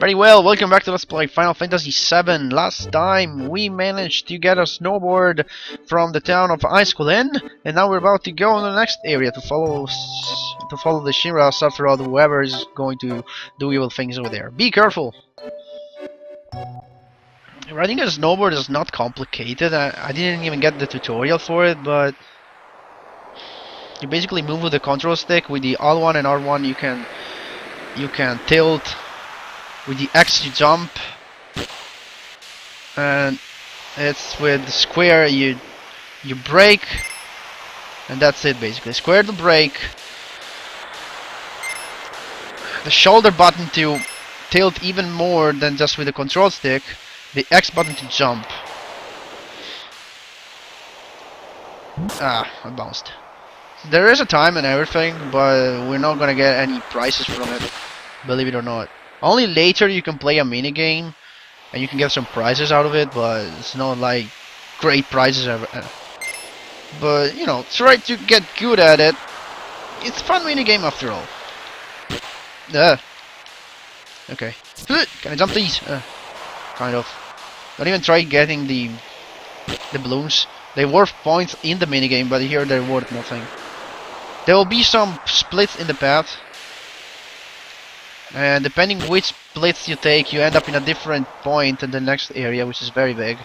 Very well, welcome back to Let's Play Final Fantasy VII. Last time we managed to get a snowboard from the town of Inn, and now we're about to go on the next area to follow the Shinra, Sephiroth, whoever is going to do evil things over there. Be careful! Riding a snowboard is not complicated. I didn't even get the tutorial for it, but you basically move with the control stick. With the L1 and R1 you can tilt. With the X you jump, and it's with the square you brake, and that's it basically. Square to brake, the shoulder button to tilt even more than just with the control stick, the X button to jump. Ah, I bounced. There is a time and everything, but we're not gonna get any prizes from it, believe it or not. Only later you can play a minigame and you can get some prizes out of it, but it's not like great prizes ever. But you know, try to get good at it. It's a fun minigame after all. Okay. Can I jump these? Kind of. Don't even try getting the balloons. They worth points in the minigame, but here they're worth nothing. There will be some splits in the path. And depending which splits you take, you end up in a different point in the next area, which is very big.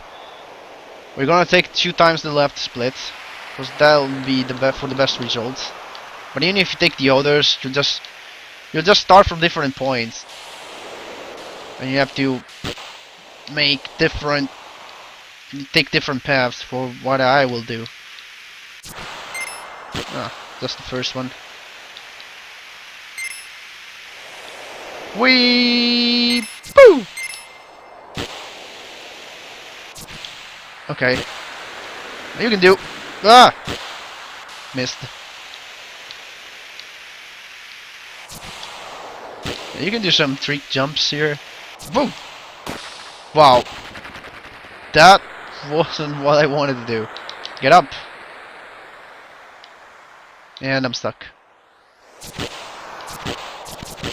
We're gonna take 2 times the left split, because that'll be the best for the best results. But even if you take the others, you'll just start from different points, and you have to take different paths for what I will do. Just the first one. Wee! Boo! Okay. You can do. Ah! Missed. You can do some trick jumps here. Boom! Wow. That wasn't what I wanted to do. Get up! And I'm stuck.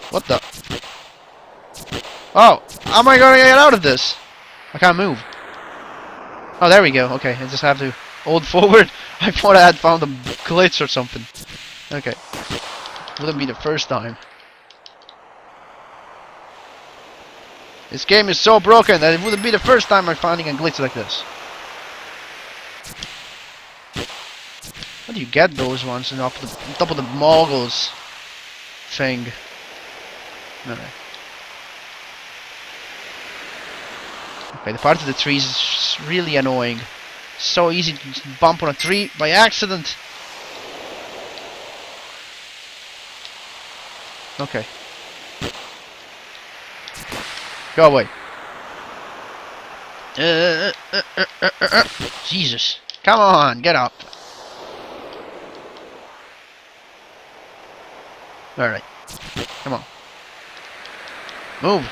What the? Oh! How am I gonna get out of this? I can't move. Oh, there we go. Okay, I just have to hold forward. I thought I had found a glitch or something. Okay. Wouldn't be the first time. This game is so broken that it wouldn't be the first time I'm finding a glitch like this. How do you get those ones on top of the moguls thing? No. Okay, the part of the trees is really annoying. So easy to bump on a tree by accident. Okay. Go away. Jesus. Come on, get up. Alright. Come on. Move.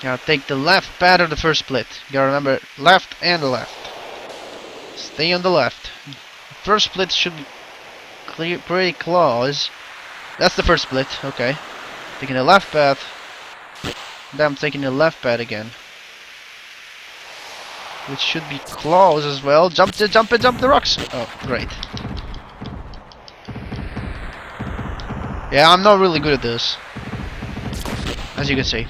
Gotta take the left pad of the first split. You gotta remember left and the left. Stay on the left. First split should be pretty close. That's the first split. Okay. Taking the left path. Then I'm taking the left pad again, which should be close as well. Jump the rocks. Oh, great. Yeah, I'm not really good at this, as you can see.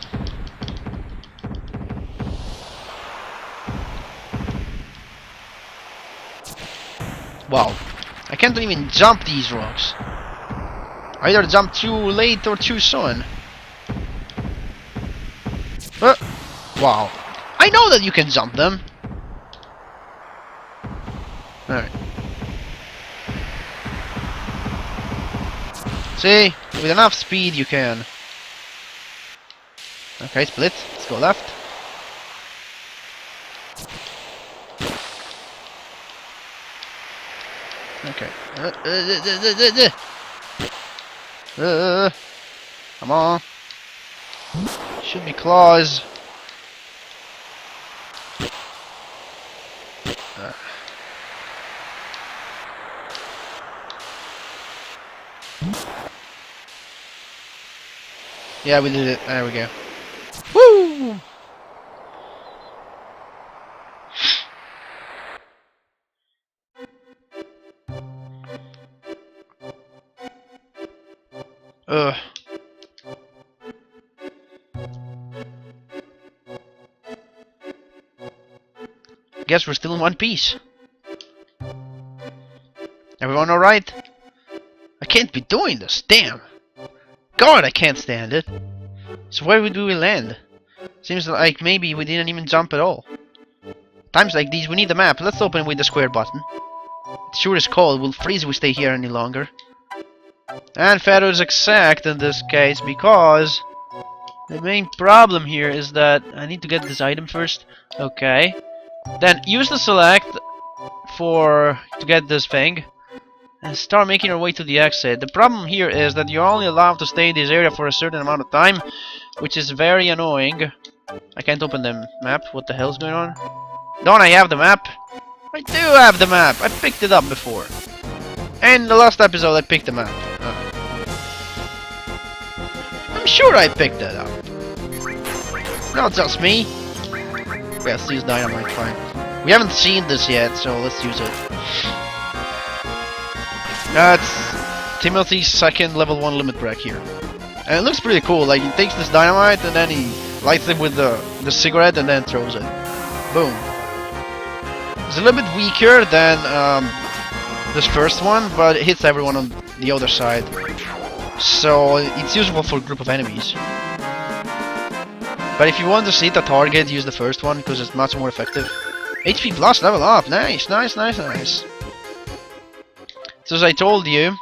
Wow, I can't even jump these rocks. I either jump too late or too soon. Wow, I know that you can jump them. Alright. See, with enough speed you can. Okay, split. Let's go left. Okay. Come on. Should be claws. Yeah, we did it. There we go. Woo! Ugh. Guess we're still in one piece. Everyone alright? I can't be doing this, damn! God, I can't stand it. So where do we land? Seems like maybe we didn't even jump at all. Times like these, we need a map. Let's open with the square button. It sure is cold. We'll freeze if we stay here any longer. And Pharaoh is exact in this case because the main problem here is that I need to get this item first. Okay. Then use the select to get this thing and start making our way to the exit. The problem here is that you're only allowed to stay in this area for a certain amount of time, which is very annoying. I can't open the map. What the hell's going on? Don't I have the map? I do have the map. I picked it up before. And the last episode I picked the map. I'm sure I picked that up. Not just me. Let's use dynamite, fine. We haven't seen this yet, so let's use it. That's Timothy's second level 1 limit break here. And it looks pretty cool. Like, he takes this dynamite and then he lights it with the cigarette and then throws it. Boom. It's a little bit weaker than this first one, but it hits everyone on the other side. So it's useful for a group of enemies. But if you want to see the target, use the first one because it's much more effective. HP plus level up. Nice, nice, nice, nice. So as I told you,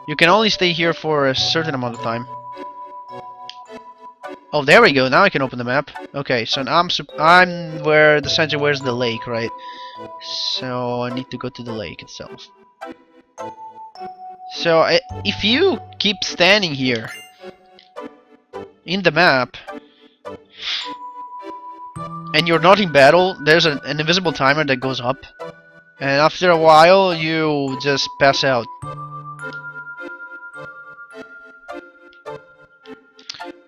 you can only stay here for a certain amount of time. Oh, there we go. Now I can open the map. Okay, so I'm where the center where's the lake, right? So I need to go to the lake itself. So if you keep standing here in the map and you're not in battle, there's an invisible timer that goes up, and after a while you just pass out.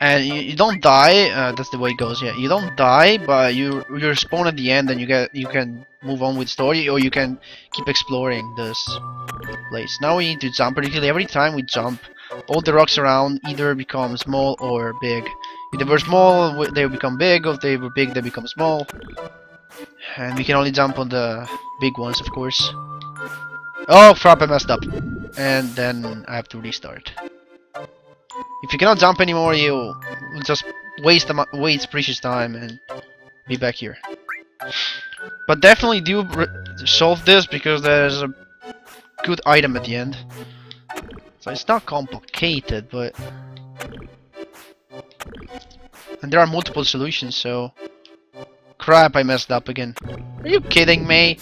And you don't die. That's the way it goes. Yeah, you don't die, but you respawn at the end, and you can move on with story, or you can keep exploring this place. Now we need to jump. Particularly every time we jump, all the rocks around either become small or big. If they were small, they become big. If they were big, they become small. And we can only jump on the big ones, of course. Oh crap! I messed up, and then I have to restart. If you cannot jump anymore, you just waste precious time and be back here. But definitely do solve this because there's a good item at the end. So it's not complicated, but and there are multiple solutions. So crap, I messed up again. Are you kidding me?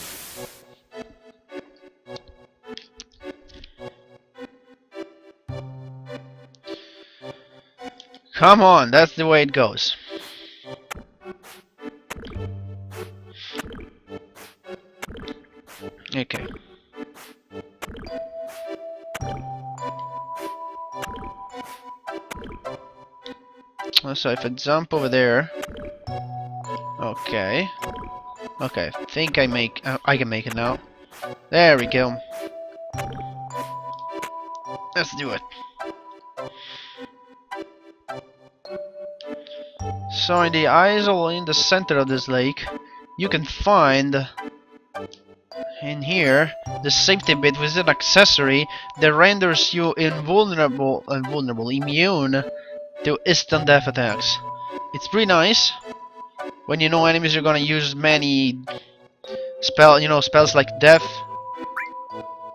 Come on, that's the way it goes. Okay. So if I jump over there, okay, okay, I think I can make it now. There we go. Let's do it. So in the isle in the center of this lake, you can find in here the safety bit with an accessory that renders you immune to instant death attacks. It's pretty nice when you know enemies are gonna use many spells like death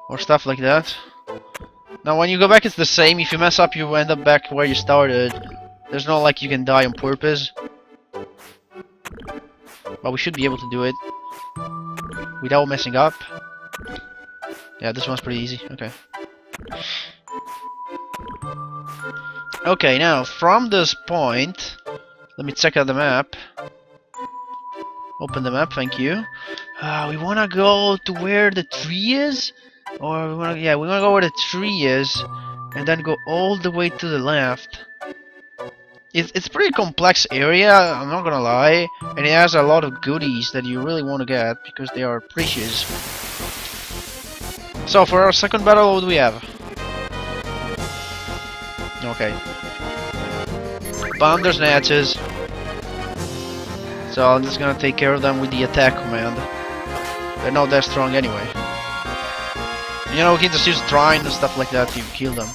or stuff like that. Now when you go back, it's the same. If you mess up, you end up back where you started. There's no like you can die on purpose. But we should be able to do it without messing up. Yeah, this one's pretty easy. Okay. Okay, now from this point, let me check out the map. Open the map, thank you. We wanna go to where the tree is, or we wanna go where the tree is, and then go all the way to the left. It's a pretty complex area, I'm not gonna lie, and it has a lot of goodies that you really want to get because they are precious. So for our second battle, what do we have? Okay. Bounders Natches. So I'm just gonna take care of them with the attack command. They're not that strong anyway. You know, we can just use Trine and stuff like that to kill them.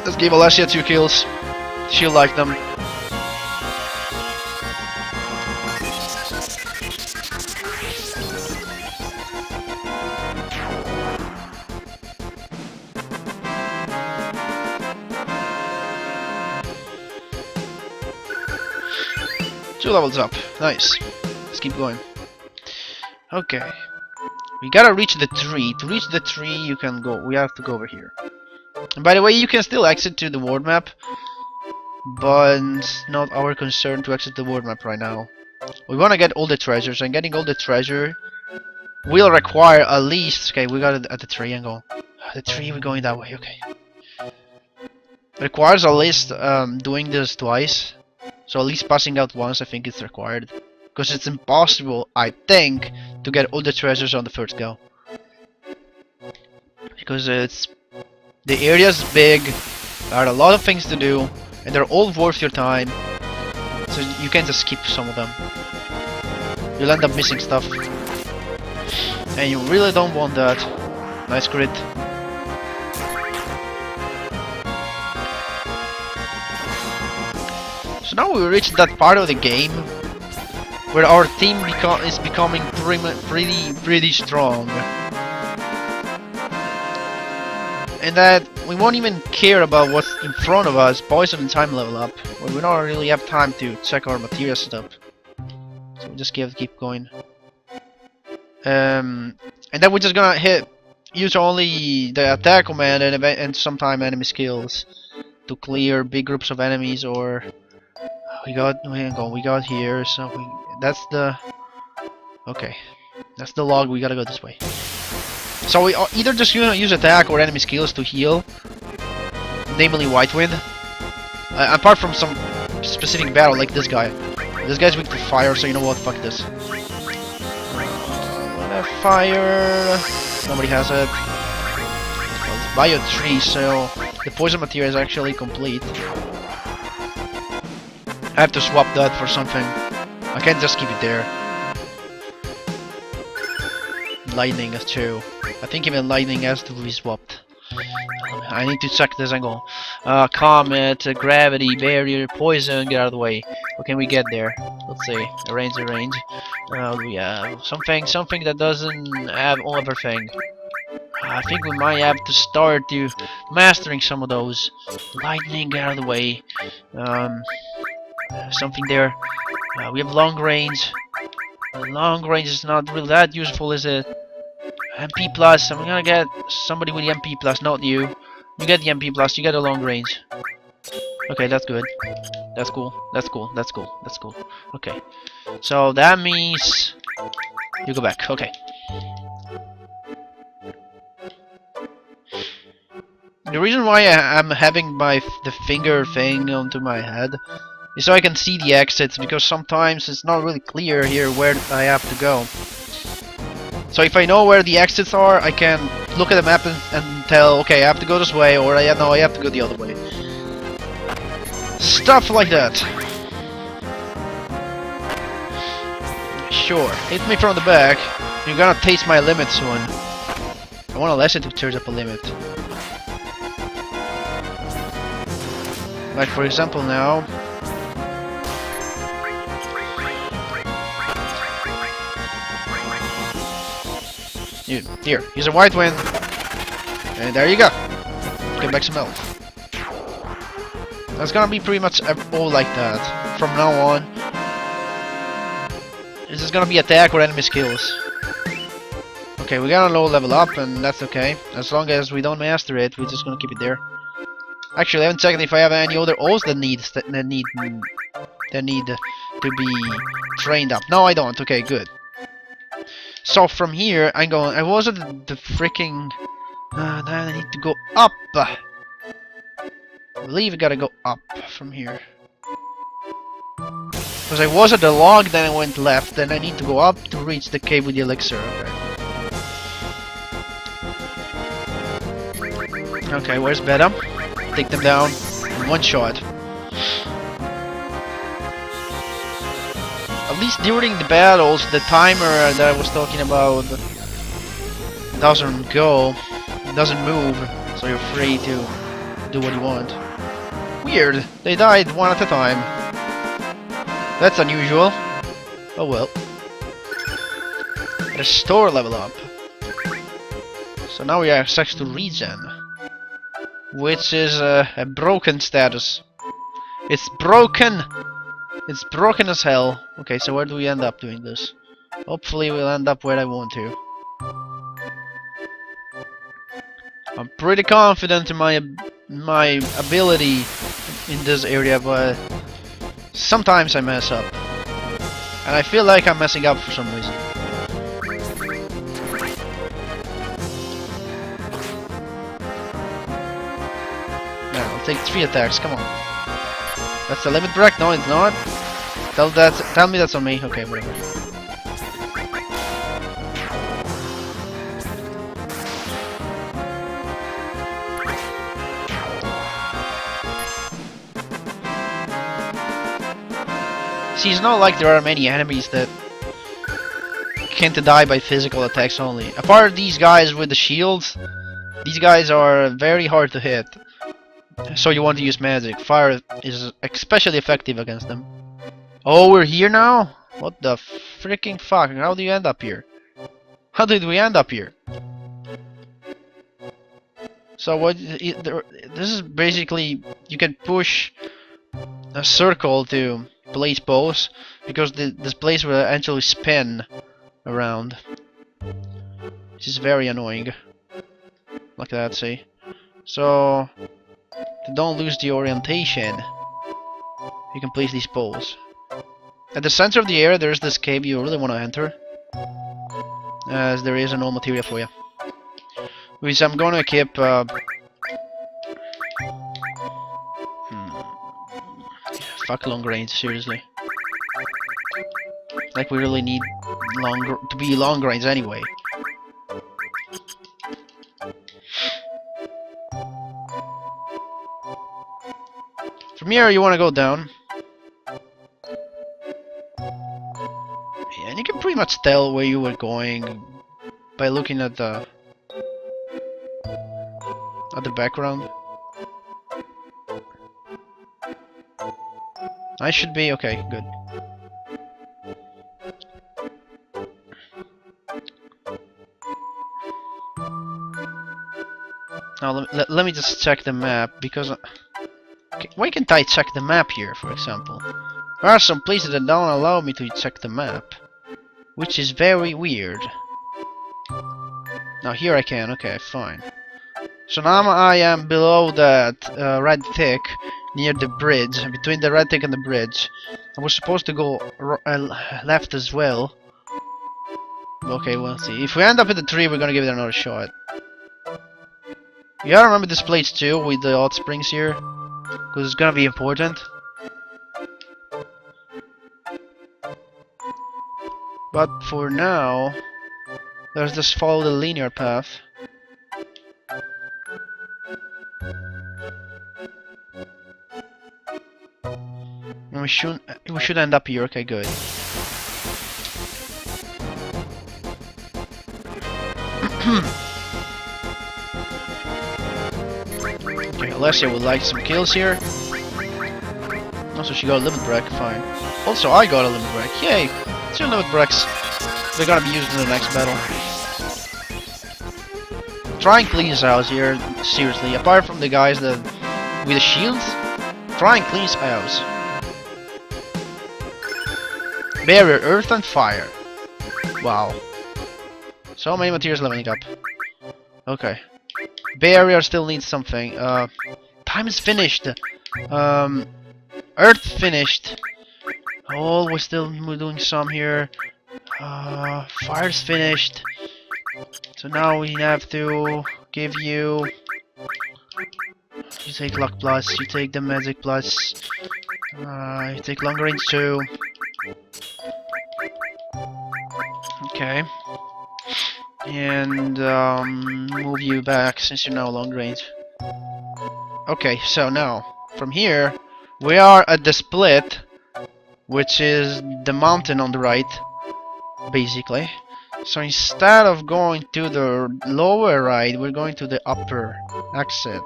Let's give Alessia 2 kills. She'll like them. Two levels up. Nice. Let's keep going. Okay. We gotta reach the tree. To reach the tree, you can go. We have to go over here. And by the way, you can still exit to the world map, but it's not our concern to exit the world map right now. We want to get all the treasures, and getting all the treasure will require at least. Okay, we got it at the tree angle. The tree, we're going that way. Okay. Requires at least doing this twice. So at least passing out once, I think it's required. Because it's impossible, I think, to get all the treasures on the first go. Because the area's big, there are a lot of things to do, and they're all worth your time. So you can't just skip some of them. You'll end up missing stuff. And you really don't want that. Nice crit. So now we reached that part of the game where our team is becoming pretty strong, and that we won't even care about what's in front of us. Poison and time level up, where we don't really have time to check our material stuff. So we just keep going, and then we're just gonna use only the attack command and sometime enemy skills to clear big groups of enemies. Or we got here, so that's the that's the log. We gotta go this way. So we either just use attack or enemy skills to heal, namely White Wind. Apart from some specific battle like this guy. This guy's weak to fire, so you know what? Fuck this. Fire. Nobody has it. Well, it's bio tree, so the poison material is actually complete. I have to swap that for something. I can't just keep it there. Lightning is too. I think even lightning has to be swapped. I need to check this angle. Comet, gravity, barrier, poison, get out of the way. What can we get there? Let's see. Range. We have something that doesn't have all everything. I think we might have to start to mastering some of those. Lightning, get out of the way. Something there. We have long range. Long range is not really that useful, is it? MP plus. I'm gonna get somebody with the MP plus, not you. You get the MP plus. You get a long range. Okay, that's good. That's cool. Okay. So that means you go back. Okay. The reason why I'm having the finger thing onto my head is so I can see the exits, because sometimes it's not really clear here where I have to go. So if I know where the exits are, I can look at the map and tell, okay, I have to go this way, or I have to go the other way. Stuff like that. Sure, hit me from the back. You're gonna taste my limit soon. I want Alessia to charge up a limit. Like for example now. Here, use a White Wind. And there you go. Get back some health. That's gonna be pretty much all like that. From now on. It's just gonna be attack or enemy skills. Okay, we got a low level up, and that's okay. As long as we don't master it, we're just gonna keep it there. Actually, I haven't checked if I have any other O's that need to be trained up. No, I don't. Okay, good. So from here, I was at the freaking Then I need to go up. I believe I gotta go up from here. Because I was at the log, then I went left, then I need to go up to reach the cave with the elixir. Okay. Okay, where's Beta? Take them down in one shot. At least during the battles, the timer that I was talking about doesn't go, doesn't move, so you're free to do what you want. Weird, they died one at a time. That's unusual. Oh well. Restore level up. So now we have access to regen, which is a broken status. It's broken! It's broken as hell. Okay, so where do we end up doing this? Hopefully we'll end up where I want to. I'm pretty confident in my ability in this area, but sometimes I mess up. And I feel like I'm messing up for some reason. Now, I'll take 3 attacks, come on. That's the limit break? No, it's not. Tell me that's on me. Okay, whatever. See, it's not like there are many enemies that can't die by physical attacks only. Apart from these guys with the shields, these guys are very hard to hit. So you want to use magic. Fire is especially effective against them. Oh, we're here now? What the freaking fuck? How do you end up here? How did we end up here? So what? This is basically, you can push a circle to place bows, because this place will eventually spin around, which is very annoying. Like that, see? So to don't lose the orientation, you can place these poles. At the center of the area there's this cave you really want to enter, as there is no material for you. Which I'm going to equip fuck long range, seriously. Like we really need to be long range anyway. From here you want to go down. And you can pretty much tell where you were going by looking at the background. I should be okay, good. Now let me just check the map, because okay, why can't I check the map here, for example? There are some places that don't allow me to check the map, which is very weird. Now here I can, okay, fine. So now I am below that red tick, near the bridge, between the red tick and the bridge. I was supposed to go left as well. Okay, we'll see. If we end up in the tree, we're gonna give it another shot. You gotta remember this place too, with the hot springs here, because it's gonna be important. But for now, let's just follow the linear path. And we should end up here. Okay, good. Okay, Alessia would like some kills here. Also, she got a limit break. Fine. Also, I got a limit break. Yay! 2 limit breaks. They're gonna be used in the next battle. Try and clean this house here, seriously. Apart from the guys that with the shields, try and clean this house. Barrier, earth and fire. Wow. So many materials leveling up. Okay. Barrier still needs something. Time is finished. Earth finished. Oh, we're still doing some here. Fire's finished. So now we have to give you... You take luck plus, you take the magic plus, you take long range too. Okay. And move you back since you're now long range. Okay, so now, from here, we are at the split, which is the mountain on the right, basically. So instead of going to the lower right, we're going to the upper exit.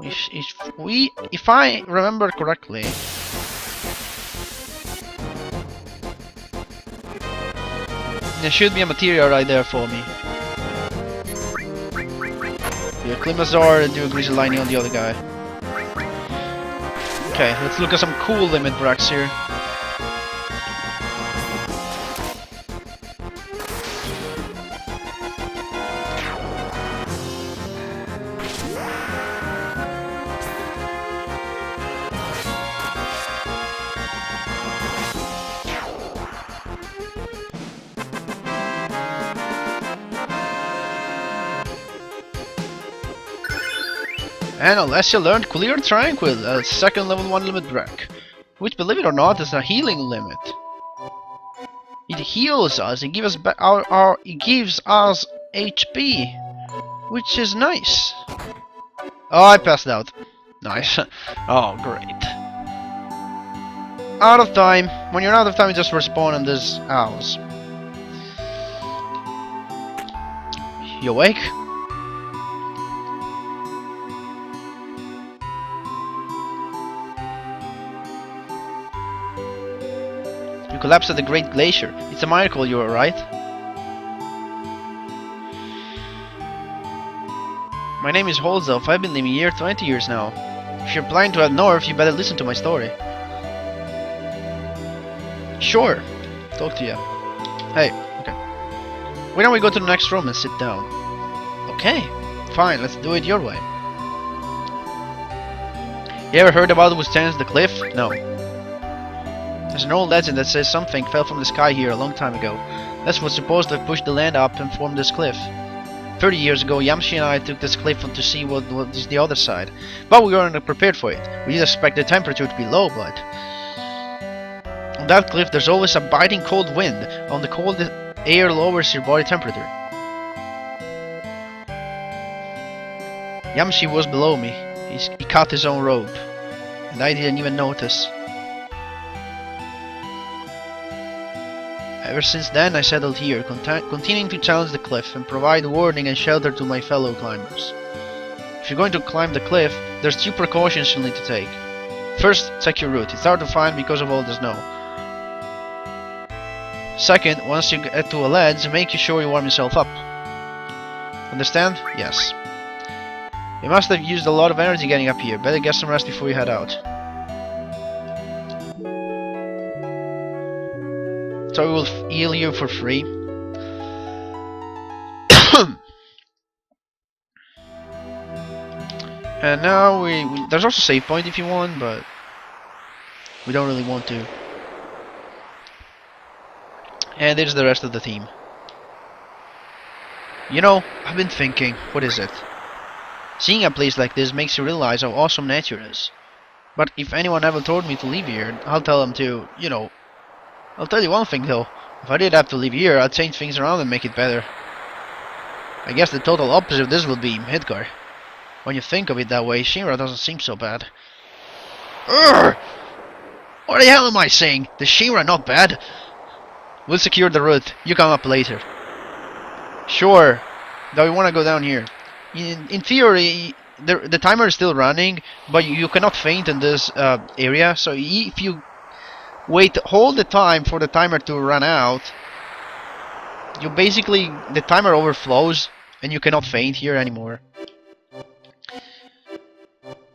If I remember correctly, there should be a material right there for me. Do a Climazar and do a Greasy Lightning on the other guy. Okay, let's look at some cool limit breaks here. And unless you learned Clear Tranquil, a second level 1 limit break, which, believe it or not, is a healing limit. It heals us. It gives us it gives us HP, which is nice. Oh, I passed out. Nice. Oh, great. Out of time. When you're out of time, you just respawn in this house. You awake? You collapsed at the Great Glacier. It's a miracle you were right. My name is Holzelf. I've been living here 20 years now. If you're planning to head north, you better listen to my story. Sure. Talk to you. Hey, okay. Why don't we go to the next room and sit down? Okay, fine, let's do it your way. You ever heard about what stands the cliff? No. There's an old legend that says something fell from the sky here a long time ago. That's what's supposed to have pushed the land up and formed this cliff. 30 years ago, Yamshi and I took this cliff to see what is the other side. But we weren't prepared for it. We didn't expect the temperature to be low, but... On that cliff, there's always a biting cold wind. On the cold air lowers your body temperature. Yamshi was below me. He cut his own rope. And I didn't even notice. Ever since then, I settled here, continuing to challenge the cliff and provide warning and shelter to my fellow climbers. If you're going to climb the cliff, there's 2 precautions you'll need to take. First, check your route. It's hard to find because of all the snow. Second, once you get to a ledge, make sure you warm yourself up. Understand? Yes. You must have used a lot of energy getting up here. Better get some rest before you head out. So we will heal you for free. And now there's also a save point if you want, but we don't really want to. And there's the rest of the team. You know, I've been thinking, what is it? Seeing a place like this makes you realize how awesome nature is. But if anyone ever told me to leave here, I'll tell them to, you know... I'll tell you one thing though, if I did have to leave here, I'd change things around and make it better. I guess the total opposite of this would be Midgar. When you think of it that way, Shinra doesn't seem so bad. Urgh! What the hell am I saying? The Shinra not bad? We'll secure the route, you come up later. Sure, though we want to go down here. In theory, the timer is still running, but you cannot faint in this area, so if you hold the time for the timer to run out, the timer overflows and you cannot faint here anymore.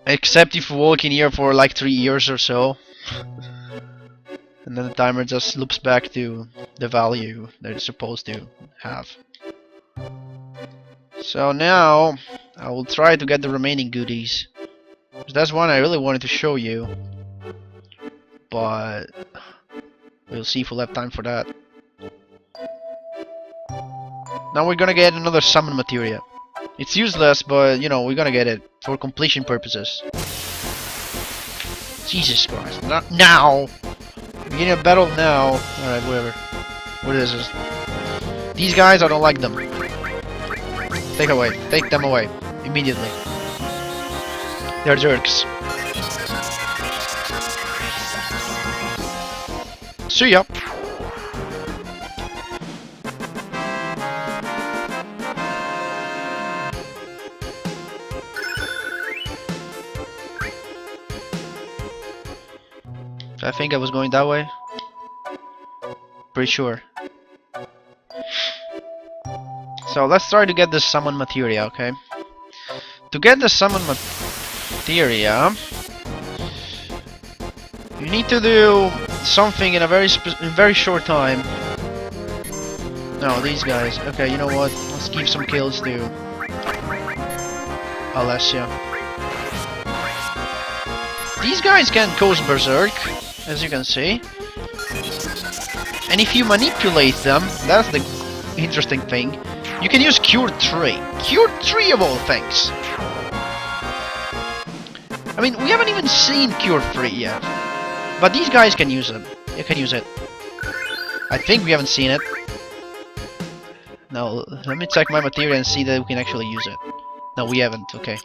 Except if you walk in here for like 3 years or so. And then the timer just loops back to the value that it's supposed to have. So now, I will try to get the remaining goodies. That's one I really wanted to show you. But we'll see if we'll have time for that. Now we're gonna get another summon materia. It's useless, but you know, we're gonna get it for completion purposes. Jesus Christ. Not now! We're getting a battle now. Alright, whatever. What is this? These guys, I don't like them. Take away. Take them away. Immediately. They're jerks. See ya! I think I was going that way. Pretty sure. So let's try to get the summon materia, okay? To get the summon materia, you need to do something in a very short time. No, these guys. Okay, you know what? Let's give some kills to Alessia. These guys can cause berserk, as you can see. And if you manipulate them, that's the interesting thing. You can use Cure 3. Cure 3 of all things! I mean, we haven't even seen Cure 3 yet. But these guys can use it. You can use it. I think we haven't seen it. Now, let me check my materia and see that we can actually use it. No, we haven't, okay.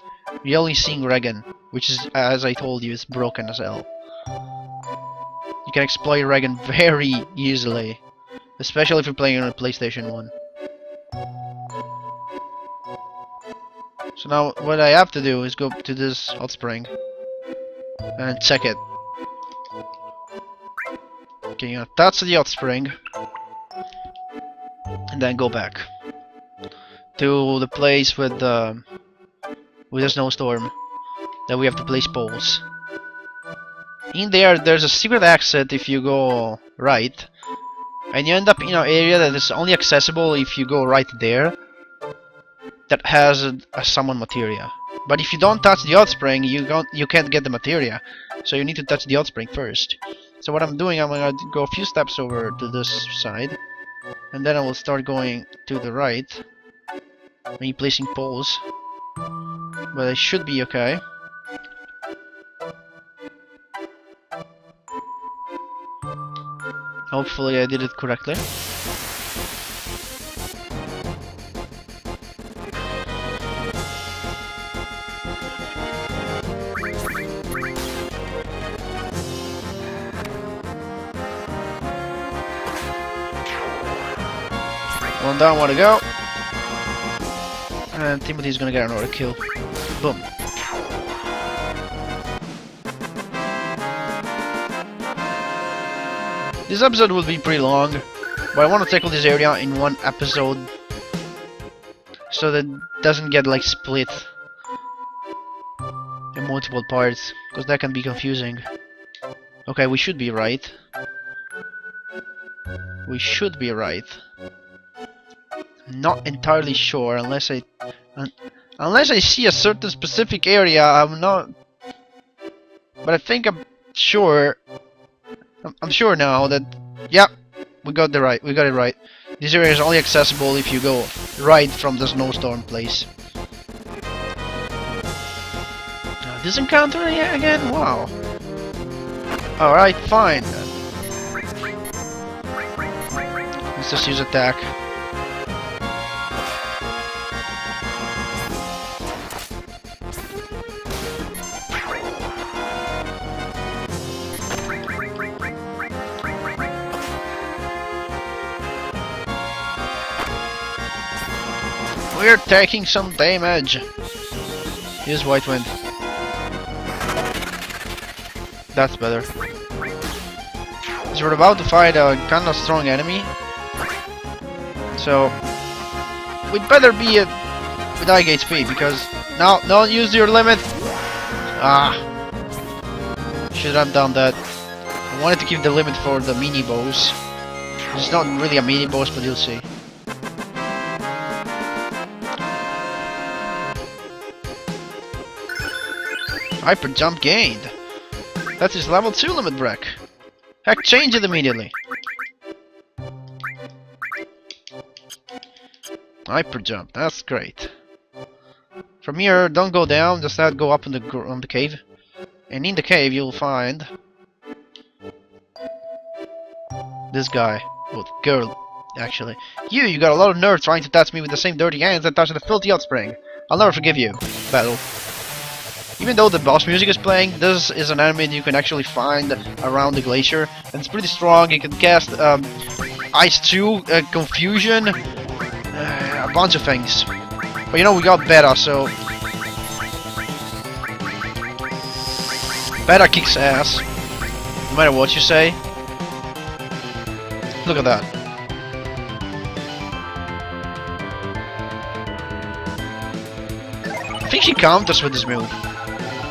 We only seen Regan, which is, as I told you, is broken as hell. You can exploit Regan very easily. Especially if you're playing on a PlayStation 1. So now, what I have to do is go to this hot spring. And check it. Okay, you know, that's the hot spring. And then go back. To the place with the snowstorm. Then we have to place poles. In there, there's a secret exit if you go right. And you end up in an area that is only accessible if you go right there. That has a summon materia. But if you don't touch the hot spring, you can't get the materia. So you need to touch the hot spring first. So what I'm doing, I'm gonna go a few steps over to this side. And then I will start going to the right. Maybe placing poles. But it should be okay. Hopefully I did it correctly. One down, one to go. And Timothy's gonna get another kill. Boom. This episode will be pretty long, but I want to tackle this area in one episode so that it doesn't get like split in multiple parts, because that can be confusing. Okay, we should be right. We should be right. Not entirely sure unless I see a certain specific area. I'm not, but I think I'm sure. I'm sure now that, yeah, we got it right. This area is only accessible if you go right from the snowstorm place. This encounter again? Wow. Alright, fine. Let's just use attack. We're taking some damage. Here's White Wind. That's better. So we're about to fight a kind of strong enemy. So we'd better be with high HP because now don't use your limit. Ah, should have done that. I wanted to keep the limit for the mini boss. It's not really a mini boss, but you'll see. Hyper jump gained. That's his level 2 limit break. Heck, change it immediately. Hyper jump, that's great. From here, don't go down, just go up on the cave. And in the cave, you'll find this guy. Well, girl, actually. You got a lot of nerve trying to touch me with the same dirty hands that touched the filthy offspring. I'll never forgive you, battle. Even though the boss music is playing, this is an enemy that you can actually find around the glacier. And it's pretty strong. You can cast Ice 2, Confusion, a bunch of things. But you know, we got Beta, so... Beta kicks ass, no matter what you say. Look at that. I think she counters with this move,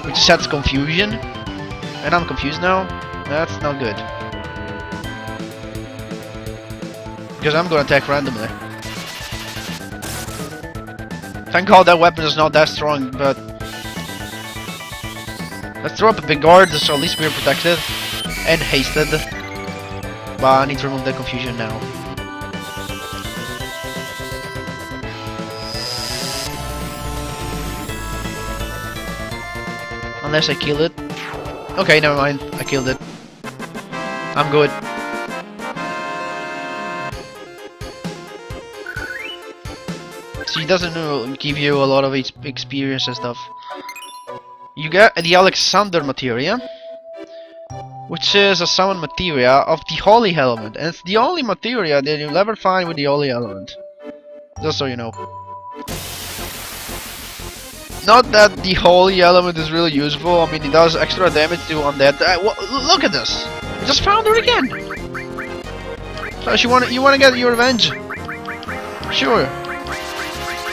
which sets confusion. And I'm confused now. That's not good. Because I'm gonna attack randomly. Thank God that weapon is not that strong, but... Let's throw up a big guard, so at least we're protected. And hasted. But I need to remove the confusion now. Unless I kill it. Okay, never mind. I killed it. I'm good. She doesn't give you a lot of experience and stuff. You get the Alexander materia, which is a summon materia of the Holy Element, and it's the only materia that you'll ever find with the Holy Element. Just so you know. Not that the Holy Element is really useful. I mean, it does extra damage to undead. Look at this! I just found her again. So you wanna get your revenge? Sure.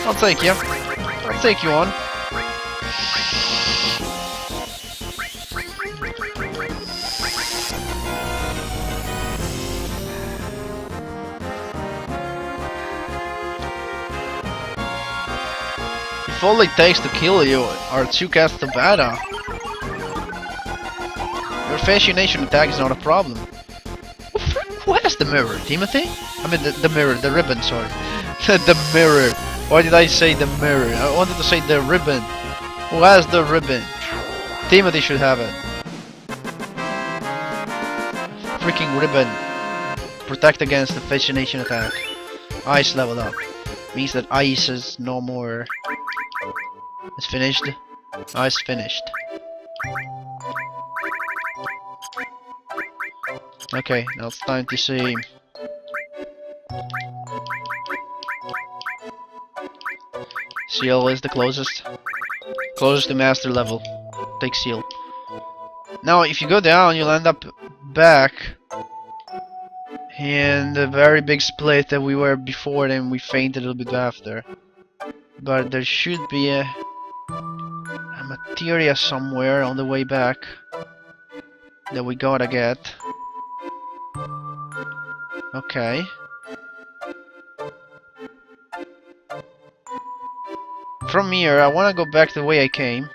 I'll take you. I'll take you on. If all it takes to kill you are 2 casts of Beta, your fascination attack is not a problem. Who has the mirror? Timothy? I mean the mirror, the ribbon, sorry. The mirror. Why did I say the mirror? I wanted to say the ribbon. Who has the ribbon? Timothy should have it. Freaking ribbon. Protect against the fascination attack. Ice level up. Means that ice is no more. It's finished. Ice finished. Okay, now it's time to see. Seal is the closest. Closest to master level. Take seal. Now, if you go down, you'll end up back in the very big split that we were before, and we fainted a little bit after. But there should be a materia somewhere on the way back that we gotta get. Okay. From here, I wanna go back the way I came.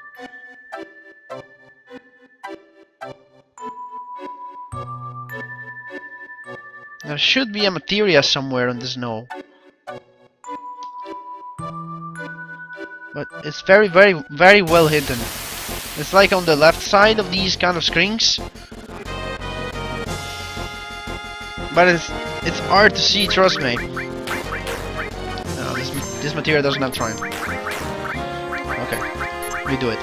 There should be a materia somewhere on the snow. But it's very well hidden. It's like on the left side of these kind of screens. But it's hard to see, trust me. No, this material doesn't have time. Okay, we do it.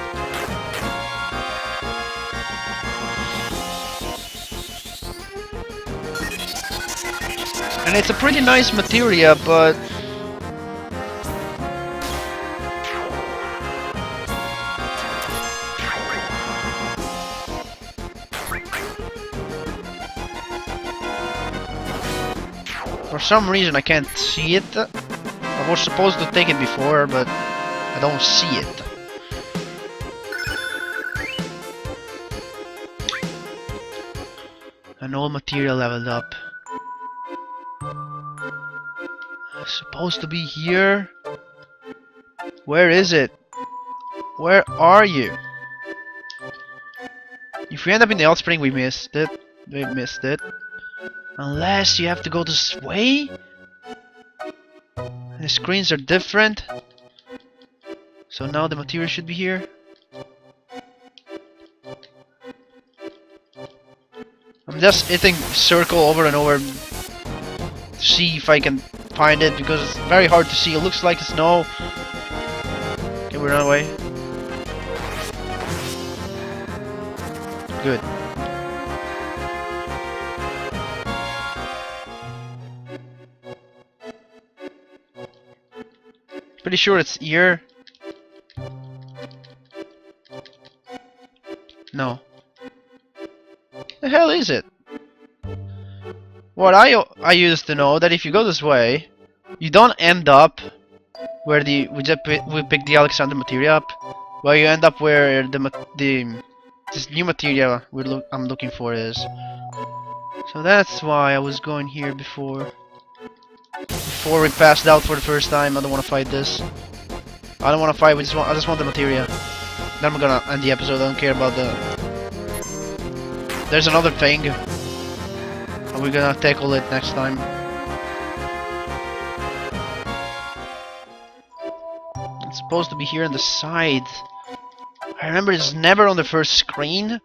And it's a pretty nice materia, but for some reason I can't see it. I was supposed to take it before, but I don't see it. And all material leveled up. It's supposed to be here. Where is it? Where are you? If we end up in the Outspring, we missed it. We missed it. Unless you have to go this way? The screens are different. So now the material should be here. I'm just hitting circle over and over to see if I can find it, because it's very hard to see. It looks like snow. Okay, we run away. Good. Pretty sure it's here. No. The hell is it? What I used to know that if you go this way, you don't end up where we pick the Alexander material up, but you end up where this new material I'm looking for is. So that's why I was going here before we passed out for the first time. I don't want to fight this. I don't want to fight. I just want the materia. Then I'm gonna end the episode. I don't care about the. There's another thing. And we're gonna tackle it next time. It's supposed to be here on the side. I remember it's never on the first screen.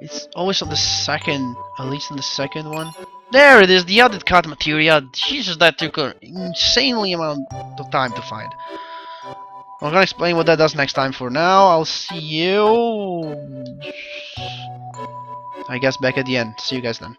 It's always on the second, at least on the second one. There it is, the other cut material. Jesus, that took an insanely amount of time to find. I'm gonna explain what that does next time. For now, I'll see you, I guess, back at the end. See you guys then.